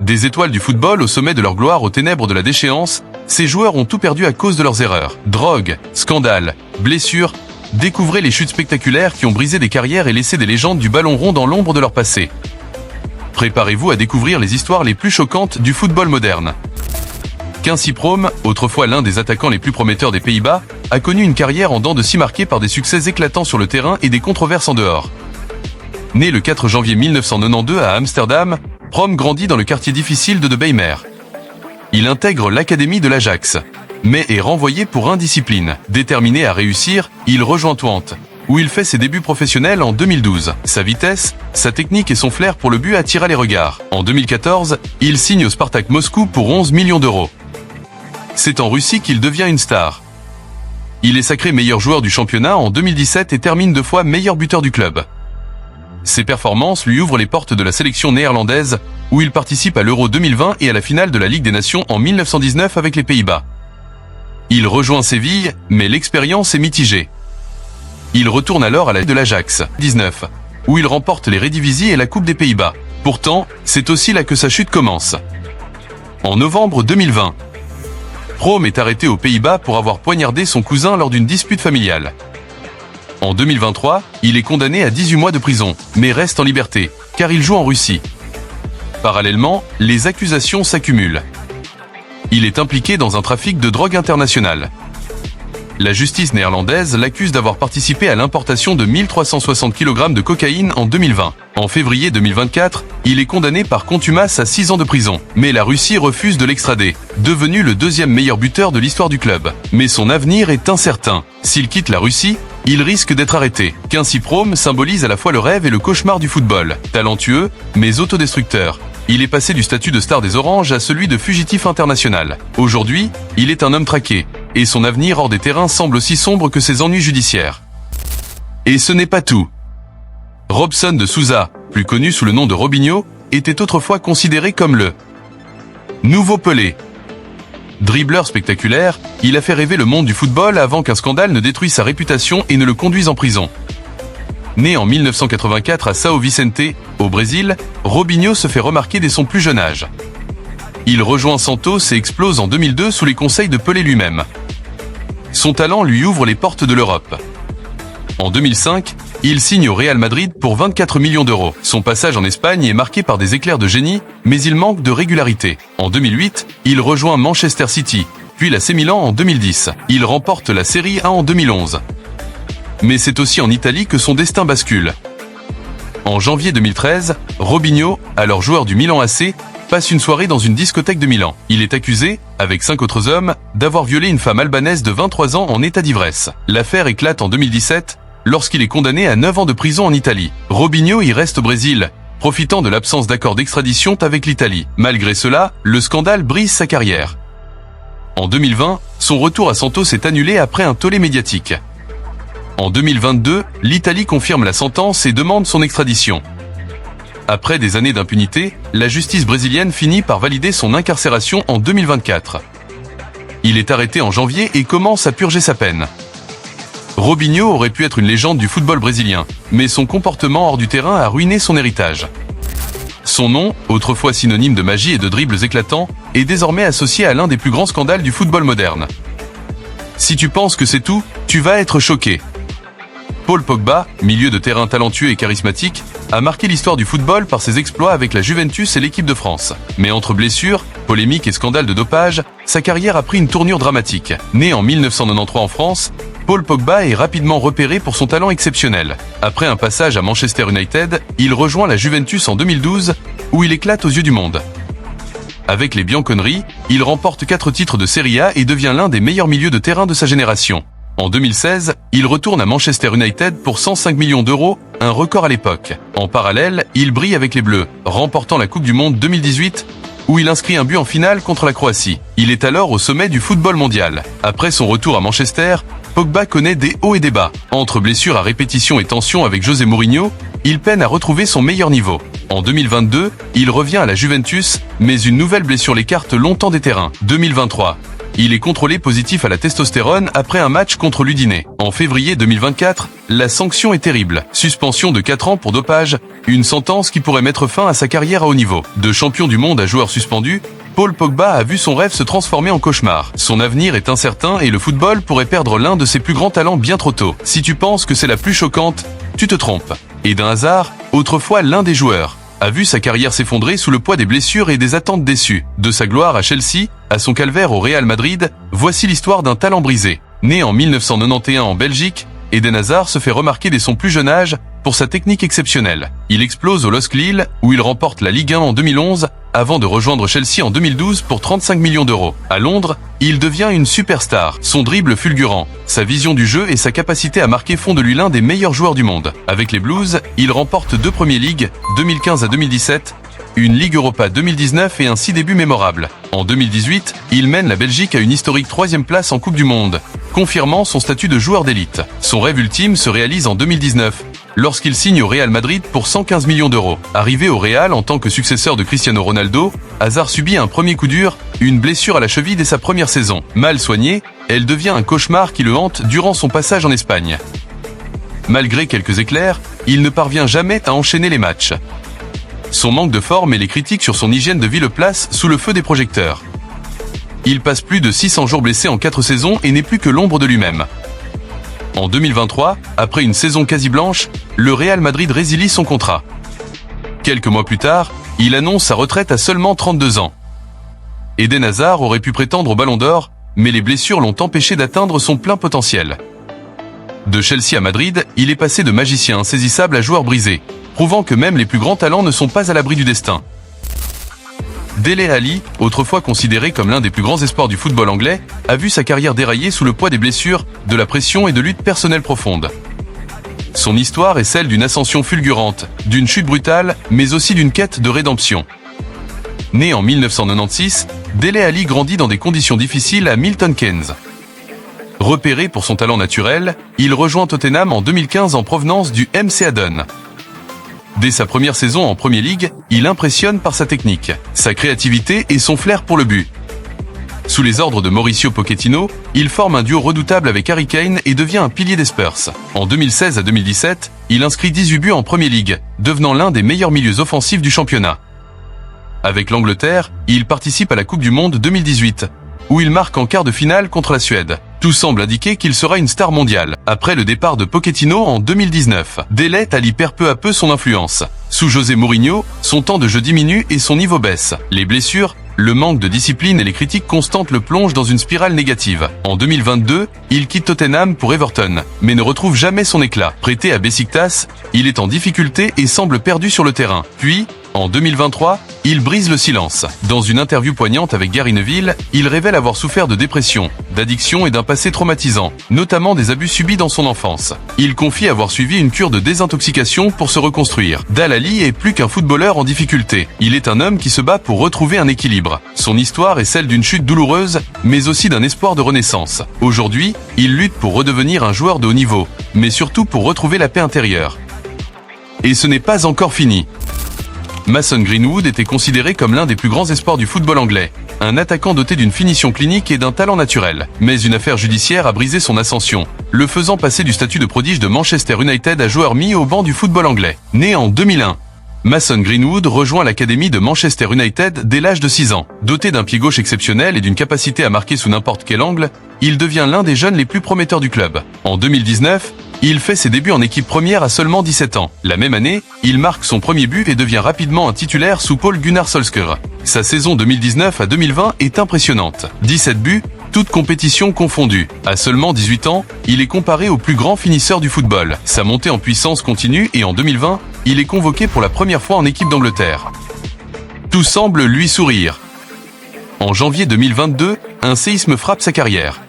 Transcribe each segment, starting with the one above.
Des étoiles du football au sommet de leur gloire aux ténèbres de la déchéance, ces joueurs ont tout perdu à cause de leurs erreurs. Drogue, scandales, blessures, découvrez les chutes spectaculaires qui ont brisé des carrières et laissé des légendes du ballon rond dans l'ombre de leur passé. Préparez-vous à découvrir les histoires les plus choquantes du football moderne. Quincy Promes, autrefois l'un des attaquants les plus prometteurs des Pays-Bas, a connu une carrière en dents de scie marquée par des succès éclatants sur le terrain et des controverses en dehors. Né le 4 janvier 1992 à Amsterdam, Promes grandit dans le quartier difficile de Bijlmer. Il intègre l'académie de l'Ajax, mais est renvoyé pour indiscipline. Déterminé à réussir, il rejoint Twente, où il fait ses débuts professionnels en 2012. Sa vitesse, sa technique et son flair pour le but attira les regards. En 2014, il signe au Spartak Moscou pour 11 millions d'euros. C'est en Russie qu'il devient une star. Il est sacré meilleur joueur du championnat en 2017 et termine 2 fois meilleur buteur du club. Ses performances lui ouvrent les portes de la sélection néerlandaise, où il participe à l'Euro 2020 et à la finale de la Ligue des Nations en 1919 avec les Pays-Bas. Il rejoint Séville, mais l'expérience est mitigée. Il retourne alors à la de l'Ajax, 19, où il remporte les Eredivisie et la Coupe des Pays-Bas. Pourtant, c'est aussi là que sa chute commence. En novembre 2020, Promes est arrêté aux Pays-Bas pour avoir poignardé son cousin lors d'une dispute familiale. En 2023, il est condamné à 18 mois de prison, mais reste en liberté, car il joue en Russie. Parallèlement, les accusations s'accumulent. Il est impliqué dans un trafic de drogue international. La justice néerlandaise l'accuse d'avoir participé à l'importation de 1360 kg de cocaïne en 2020. En février 2024, il est condamné par contumace à 6 ans de prison. Mais la Russie refuse de l'extrader, devenu le 2e meilleur buteur de l'histoire du club. Mais son avenir est incertain. S'il quitte la Russie, il risque d'être arrêté. Quincy Promes symbolise à la fois le rêve et le cauchemar du football. Talentueux, mais autodestructeur. Il est passé du statut de star des Oranges à celui de fugitif international. Aujourd'hui, il est un homme traqué, et son avenir hors des terrains semble aussi sombre que ses ennuis judiciaires. Et ce n'est pas tout. Robson de Sousa, plus connu sous le nom de Robinho, était autrefois considéré comme le nouveau Pelé. Dribbleur spectaculaire, il a fait rêver le monde du football avant qu'un scandale ne détruise sa réputation et ne le conduise en prison. Né en 1984 à São Vicente, au Brésil, Robinho se fait remarquer dès son plus jeune âge. Il rejoint Santos et explose en 2002 sous les conseils de Pelé lui-même. Son talent lui ouvre les portes de l'Europe. En 2005, il signe au Real Madrid pour 24 millions d'euros. Son passage en Espagne est marqué par des éclairs de génie, mais il manque de régularité. En 2008, il rejoint Manchester City, puis l'AC Milan en 2010. Il remporte la Serie A en 2011. Mais c'est aussi en Italie que son destin bascule. En janvier 2013, Robinho, alors joueur du Milan AC, passe une soirée dans une discothèque de Milan. Il est accusé, avec 5 autres hommes, d'avoir violé une femme albanaise de 23 ans en état d'ivresse. L'affaire éclate en 2017, lorsqu'il est condamné à 9 ans de prison en Italie. Robinho y reste au Brésil, profitant de l'absence d'accord d'extradition avec l'Italie. Malgré cela, le scandale brise sa carrière. En 2020, son retour à Santos est annulé après un tollé médiatique. En 2022, l'Italie confirme la sentence et demande son extradition. Après des années d'impunité, la justice brésilienne finit par valider son incarcération en 2024. Il est arrêté en janvier et commence à purger sa peine. Robinho aurait pu être une légende du football brésilien, mais son comportement hors du terrain a ruiné son héritage. Son nom, autrefois synonyme de magie et de dribbles éclatants, est désormais associé à l'un des plus grands scandales du football moderne. Si tu penses que c'est tout, tu vas être choqué. Paul Pogba, milieu de terrain talentueux et charismatique, a marqué l'histoire du football par ses exploits avec la Juventus et l'équipe de France. Mais entre blessures, polémiques et scandales de dopage, sa carrière a pris une tournure dramatique. Né en 1993 en France, Paul Pogba est rapidement repéré pour son talent exceptionnel. Après un passage à Manchester United, il rejoint la Juventus en 2012, où il éclate aux yeux du monde. Avec les Bianconeri, il remporte 4 titres de Serie A et devient l'un des meilleurs milieux de terrain de sa génération. En 2016, il retourne à Manchester United pour 105 millions d'euros, un record à l'époque. En parallèle, il brille avec les Bleus, remportant la Coupe du Monde 2018, où il inscrit un but en finale contre la Croatie. Il est alors au sommet du football mondial. Après son retour à Manchester, Pogba connaît des hauts et des bas. Entre blessures à répétition et tensions avec José Mourinho, il peine à retrouver son meilleur niveau. En 2022, il revient à la Juventus, mais une nouvelle blessure l'écarte longtemps des terrains. 2023. il est contrôlé positif à la testostérone après un match contre l'Udinese. En février 2024, la sanction est terrible. Suspension de 4 ans pour dopage, une sentence qui pourrait mettre fin à sa carrière à haut niveau. De champion du monde à joueur suspendu, Paul Pogba a vu son rêve se transformer en cauchemar. Son avenir est incertain et le football pourrait perdre l'un de ses plus grands talents bien trop tôt. Si tu penses que c'est la plus choquante, tu te trompes. Et d'un hasard, autrefois l'un des joueurs a vu sa carrière s'effondrer sous le poids des blessures et des attentes déçues. De sa gloire à Chelsea, à son calvaire au Real Madrid, voici l'histoire d'un talent brisé. Né en 1991 en Belgique, Eden Hazard se fait remarquer dès son plus jeune âge pour sa technique exceptionnelle. Il explose au LOSC Lille, où il remporte la Ligue 1 en 2011, avant de rejoindre Chelsea en 2012 pour 35 millions d'euros. À Londres, il devient une superstar. Son dribble fulgurant, sa vision du jeu et sa capacité à marquer font de lui l'un des meilleurs joueurs du monde. Avec les Blues, il remporte 2 Premier League, 2015 à 2017, une Ligue Europa 2019 et un 6 débuts mémorables. En 2018, il mène la Belgique à une historique 3e place en Coupe du Monde, confirmant son statut de joueur d'élite. Son rêve ultime se réalise en 2019, lorsqu'il signe au Real Madrid pour 115 millions d'euros. Arrivé au Real en tant que successeur de Cristiano Ronaldo, Hazard subit un premier coup dur, une blessure à la cheville dès sa première saison. Mal soignée, elle devient un cauchemar qui le hante durant son passage en Espagne. Malgré quelques éclairs, il ne parvient jamais à enchaîner les matchs. Son manque de forme et les critiques sur son hygiène de vie le placent sous le feu des projecteurs. Il passe plus de 600 jours blessé en 4 saisons et n'est plus que l'ombre de lui-même. En 2023, après une saison quasi blanche, le Real Madrid résilie son contrat. Quelques mois plus tard, il annonce sa retraite à seulement 32 ans. Eden Hazard aurait pu prétendre au Ballon d'Or, mais les blessures l'ont empêché d'atteindre son plein potentiel. De Chelsea à Madrid, il est passé de magicien insaisissable à joueur brisé, prouvant que même les plus grands talents ne sont pas à l'abri du destin. Dele Alli, autrefois considéré comme l'un des plus grands espoirs du football anglais, a vu sa carrière dérailler sous le poids des blessures, de la pression et de luttes personnelles profondes. Son histoire est celle d'une ascension fulgurante, d'une chute brutale, mais aussi d'une quête de rédemption. Né en 1996, Dele Alli grandit dans des conditions difficiles à Milton Keynes. Repéré pour son talent naturel, il rejoint Tottenham en 2015 en provenance du MC Haddon. Dès sa première saison en Premier League, il impressionne par sa technique, sa créativité et son flair pour le but. Sous les ordres de Mauricio Pochettino, il forme un duo redoutable avec Harry Kane et devient un pilier des Spurs. En 2016 à 2017, il inscrit 18 buts en Premier League, devenant l'un des meilleurs milieux offensifs du championnat. Avec l'Angleterre, il participe à la Coupe du Monde 2018, où il marque en quart de finale contre la Suède. Tout semble indiquer qu'il sera une star mondiale. Après le départ de Pochettino en 2019, Dele Alli perd peu à peu son influence. Sous José Mourinho, son temps de jeu diminue et son niveau baisse. Les blessures, le manque de discipline et les critiques constantes le plongent dans une spirale négative. En 2022, il quitte Tottenham pour Everton, mais ne retrouve jamais son éclat. Prêté à Beşiktaş, il est en difficulté et semble perdu sur le terrain. Puis, en 2023, il brise le silence. Dans une interview poignante avec Gary Neville, il révèle avoir souffert de dépression, d'addiction et d'un passé traumatisant, notamment des abus subis dans son enfance. Il confie avoir suivi une cure de désintoxication pour se reconstruire. Dele Alli est plus qu'un footballeur en difficulté. Il est un homme qui se bat pour retrouver un équilibre. Son histoire est celle d'une chute douloureuse, mais aussi d'un espoir de renaissance. Aujourd'hui, il lutte pour redevenir un joueur de haut niveau, mais surtout pour retrouver la paix intérieure. Et ce n'est pas encore fini. Mason Greenwood était considéré comme l'un des plus grands espoirs du football anglais, un attaquant doté d'une finition clinique et d'un talent naturel. Mais une affaire judiciaire a brisé son ascension, le faisant passer du statut de prodige de Manchester United à joueur mis au banc du football anglais. Né en 2001, Mason Greenwood rejoint l'académie de Manchester United dès l'âge de 6 ans. Doté d'un pied gauche exceptionnel et d'une capacité à marquer sous n'importe quel angle, il devient l'un des jeunes les plus prometteurs du club. En 2019, il fait ses débuts en équipe première à seulement 17 ans. La même année, il marque son premier but et devient rapidement un titulaire sous Paul Gunnar Solskjaer. Sa saison 2019 à 2020 est impressionnante. 17 buts, toutes compétitions confondues. À seulement 18 ans, il est comparé au plus grand finisseur du football. Sa montée en puissance continue et en 2020, il est convoqué pour la première fois en équipe d'Angleterre. Tout semble lui sourire. En janvier 2022, un séisme frappe sa carrière.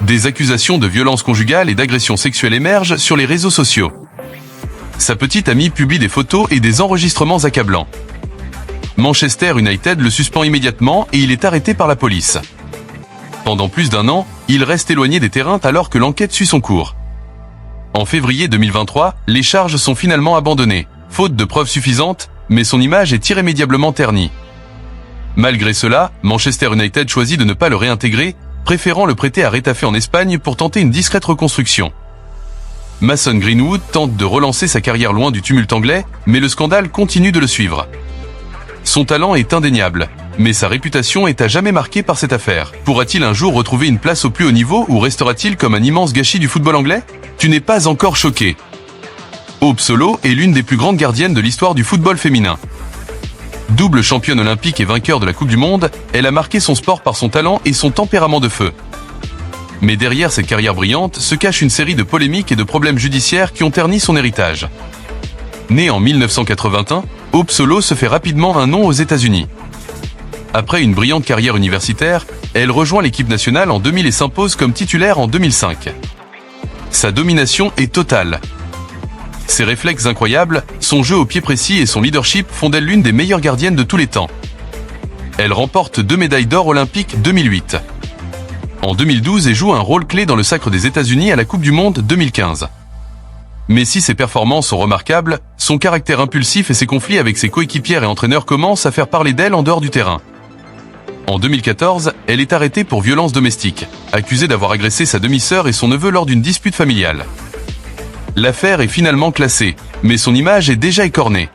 Des accusations de violence conjugale et d'agression sexuelle émergent sur les réseaux sociaux. Sa petite amie publie des photos et des enregistrements accablants. Manchester United le suspend immédiatement et il est arrêté par la police. Pendant plus d'1 an, il reste éloigné des terrains alors que l'enquête suit son cours. En février 2023, les charges sont finalement abandonnées, faute de preuves suffisantes, mais son image est irrémédiablement ternie. Malgré cela, Manchester United choisit de ne pas le réintégrer, préférant le prêter à Retafe en Espagne pour tenter une discrète reconstruction. Mason Greenwood tente de relancer sa carrière loin du tumulte anglais, mais le scandale continue de le suivre. Son talent est indéniable, mais sa réputation est à jamais marquée par cette affaire. Pourra-t-il un jour retrouver une place au plus haut niveau ou restera-t-il comme un immense gâchis du football anglais? Tu n'es pas encore choqué. Hope Solo est l'une des plus grandes gardiennes de l'histoire du football féminin. Double championne olympique et vainqueur de la Coupe du Monde, elle a marqué son sport par son talent et son tempérament de feu. Mais derrière cette carrière brillante se cache une série de polémiques et de problèmes judiciaires qui ont terni son héritage. Née en 1981, Hope Solo se fait rapidement un nom aux États-Unis. Après une brillante carrière universitaire, elle rejoint l'équipe nationale en 2000 et s'impose comme titulaire en 2005. Sa domination est totale. Ses réflexes incroyables, son jeu au pied précis et son leadership font d'elle l'une des meilleures gardiennes de tous les temps. Elle remporte 2 médailles d'or olympiques 2008. En 2012, elle joue un rôle clé dans le sacre des États-Unis à la Coupe du Monde 2015. Mais si ses performances sont remarquables, son caractère impulsif et ses conflits avec ses coéquipières et entraîneurs commencent à faire parler d'elle en dehors du terrain. En 2014, elle est arrêtée pour violence domestique, accusée d'avoir agressé sa demi-sœur et son neveu lors d'une dispute familiale. L'affaire est finalement classée, mais son image est déjà écornée.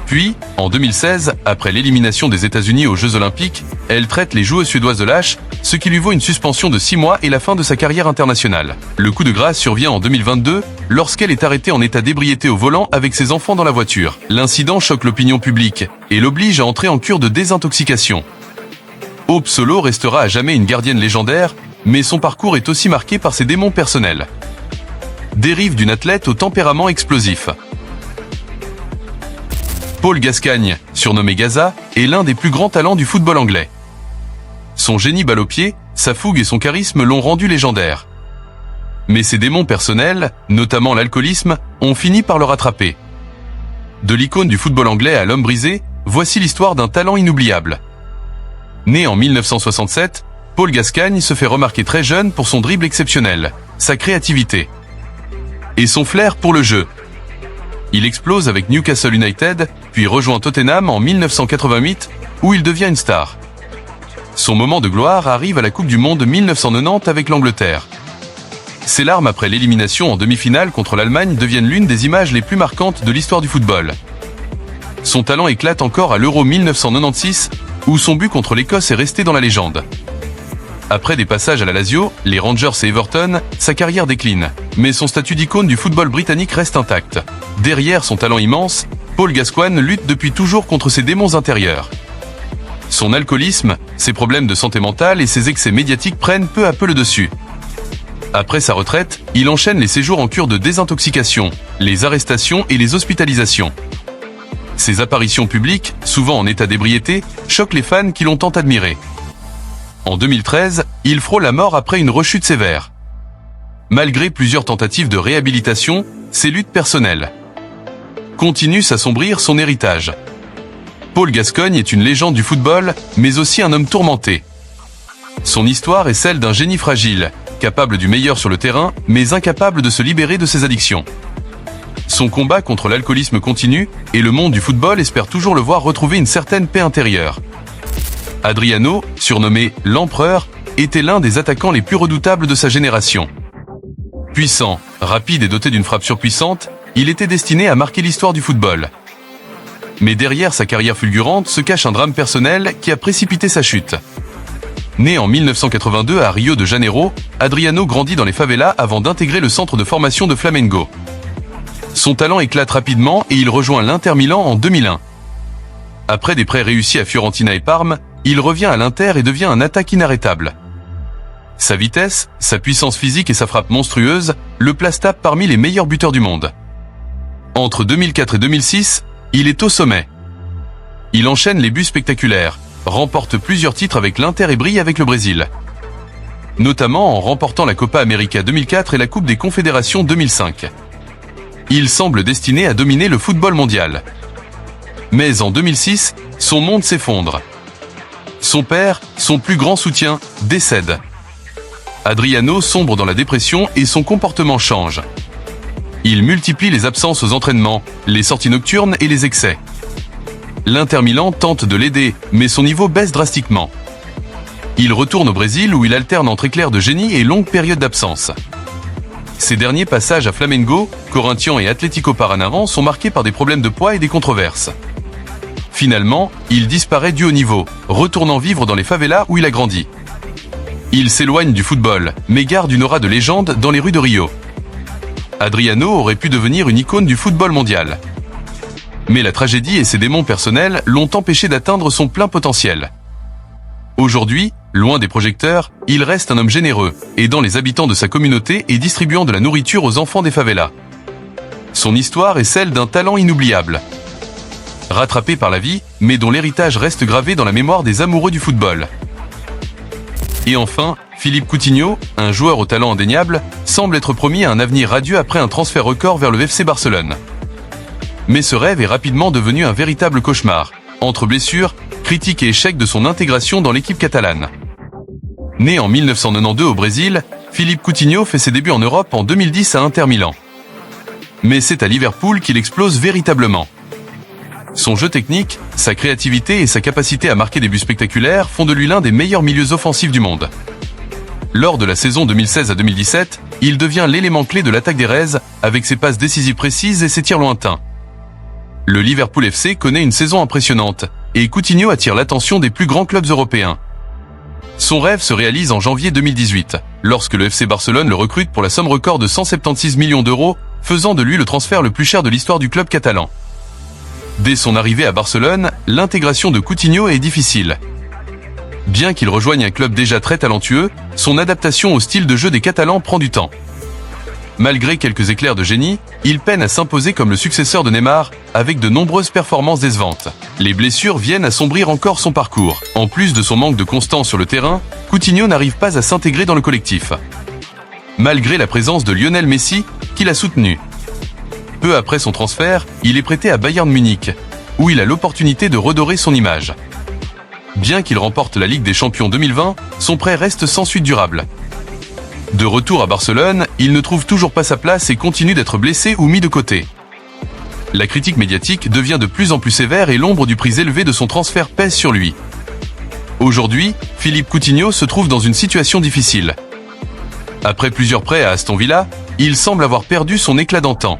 Puis, en 2016, après l'élimination des États-Unis aux Jeux Olympiques, elle traite les joueuses suédoises de lâches, ce qui lui vaut une suspension de 6 mois et la fin de sa carrière internationale. Le coup de grâce survient en 2022, lorsqu'elle est arrêtée en état d'ébriété au volant avec ses enfants dans la voiture. L'incident choque l'opinion publique et l'oblige à entrer en cure de désintoxication. Hope Solo restera à jamais une gardienne légendaire, mais son parcours est aussi marqué par ses démons personnels. Dérive d'une athlète au tempérament explosif. Paul Gascoigne, surnommé Gaza, est l'un des plus grands talents du football anglais. Son génie balle au pied, sa fougue et son charisme l'ont rendu légendaire. Mais ses démons personnels, notamment l'alcoolisme, ont fini par le rattraper. De l'icône du football anglais à l'homme brisé, voici l'histoire d'un talent inoubliable. Né en 1967, Paul Gascoigne se fait remarquer très jeune pour son dribble exceptionnel, sa créativité et son flair pour le jeu. Il explose avec Newcastle United, puis rejoint Tottenham en 1988, où il devient une star. Son moment de gloire arrive à la Coupe du Monde 1990 avec l'Angleterre. Ses larmes après l'élimination en demi-finale contre l'Allemagne deviennent l'une des images les plus marquantes de l'histoire du football. Son talent éclate encore à l'Euro 1996, où son but contre l'Écosse est resté dans la légende. Après des passages à la Lazio, les Rangers et Everton, sa carrière décline, mais son statut d'icône du football britannique reste intact. Derrière son talent immense, Paul Gascoigne lutte depuis toujours contre ses démons intérieurs. Son alcoolisme, ses problèmes de santé mentale et ses excès médiatiques prennent peu à peu le dessus. Après sa retraite, il enchaîne les séjours en cure de désintoxication, les arrestations et les hospitalisations. Ses apparitions publiques, souvent en état d'ébriété, choquent les fans qui l'ont tant admiré. En 2013, il frôle la mort après une rechute sévère. Malgré plusieurs tentatives de réhabilitation, ses luttes personnelles continuent s'assombrir son héritage. Paul Gascoigne est une légende du football, mais aussi un homme tourmenté. Son histoire est celle d'un génie fragile, capable du meilleur sur le terrain, mais incapable de se libérer de ses addictions. Son combat contre l'alcoolisme continue, et le monde du football espère toujours le voir retrouver une certaine paix intérieure. Adriano, surnommé l'Empereur, était l'un des attaquants les plus redoutables de sa génération. Puissant, rapide et doté d'une frappe surpuissante, il était destiné à marquer l'histoire du football. Mais derrière sa carrière fulgurante se cache un drame personnel qui a précipité sa chute. Né en 1982 à Rio de Janeiro, Adriano grandit dans les favelas avant d'intégrer le centre de formation de Flamengo. Son talent éclate rapidement et il rejoint l'Inter Milan en 2001. Après des prêts réussis à Fiorentina et Parme, il revient à l'Inter et devient un attaque inarrêtable. Sa vitesse, sa puissance physique et sa frappe monstrueuse le placent parmi les meilleurs buteurs du monde. Entre 2004 et 2006, il est au sommet. Il enchaîne les buts spectaculaires, remporte plusieurs titres avec l'Inter et brille avec le Brésil. Notamment en remportant la Copa América 2004 et la Coupe des Confédérations 2005. Il semble destiné à dominer le football mondial. Mais en 2006, son monde s'effondre. Son père, son plus grand soutien, décède. Adriano sombre dans la dépression et son comportement change. Il multiplie les absences aux entraînements, les sorties nocturnes et les excès. L'Inter Milan tente de l'aider, mais son niveau baisse drastiquement. Il retourne au Brésil où il alterne entre éclairs de génie et longues périodes d'absence. Ses derniers passages à Flamengo, Corinthians et Atlético Paranaense sont marqués par des problèmes de poids et des controverses. Finalement, il disparaît du haut niveau, retournant vivre dans les favelas où il a grandi. Il s'éloigne du football, mais garde une aura de légende dans les rues de Rio. Adriano aurait pu devenir une icône du football mondial. Mais la tragédie et ses démons personnels l'ont empêché d'atteindre son plein potentiel. Aujourd'hui, loin des projecteurs, il reste un homme généreux, aidant les habitants de sa communauté et distribuant de la nourriture aux enfants des favelas. Son histoire est celle d'un talent inoubliable. Rattrapé par la vie, mais dont l'héritage reste gravé dans la mémoire des amoureux du football. Et enfin, Philippe Coutinho, un joueur au talent indéniable, semble être promis à un avenir radieux après un transfert record vers le FC Barcelone. Mais ce rêve est rapidement devenu un véritable cauchemar, entre blessures, critiques et échecs de son intégration dans l'équipe catalane. Né en 1992 au Brésil, Philippe Coutinho fait ses débuts en Europe en 2010 à Inter Milan. Mais c'est à Liverpool qu'il explose véritablement. Son jeu technique, sa créativité et sa capacité à marquer des buts spectaculaires font de lui l'un des meilleurs milieux offensifs du monde. Lors de la saison 2016 à 2017, il devient l'élément clé de l'attaque des Reds avec ses passes décisives précises et ses tirs lointains. Le Liverpool FC connaît une saison impressionnante et Coutinho attire l'attention des plus grands clubs européens. Son rêve se réalise en janvier 2018, lorsque le FC Barcelone le recrute pour la somme record de 176 millions d'euros, faisant de lui le transfert le plus cher de l'histoire du club catalan. Dès son arrivée à Barcelone, l'intégration de Coutinho est difficile. Bien qu'il rejoigne un club déjà très talentueux, son adaptation au style de jeu des Catalans prend du temps. Malgré quelques éclairs de génie, il peine à s'imposer comme le successeur de Neymar, avec de nombreuses performances décevantes. Les blessures viennent assombrir encore son parcours. En plus de son manque de constance sur le terrain, Coutinho n'arrive pas à s'intégrer dans le collectif. Malgré la présence de Lionel Messi, qui l'a soutenu. Peu après son transfert, il est prêté à Bayern Munich, où il a l'opportunité de redorer son image. Bien qu'il remporte la Ligue des Champions 2020, son prêt reste sans suite durable. De retour à Barcelone, il ne trouve toujours pas sa place et continue d'être blessé ou mis de côté. La critique médiatique devient de plus en plus sévère et l'ombre du prix élevé de son transfert pèse sur lui. Aujourd'hui, Philippe Coutinho se trouve dans une situation difficile. Après plusieurs prêts à Aston Villa, il semble avoir perdu son éclat d'antan.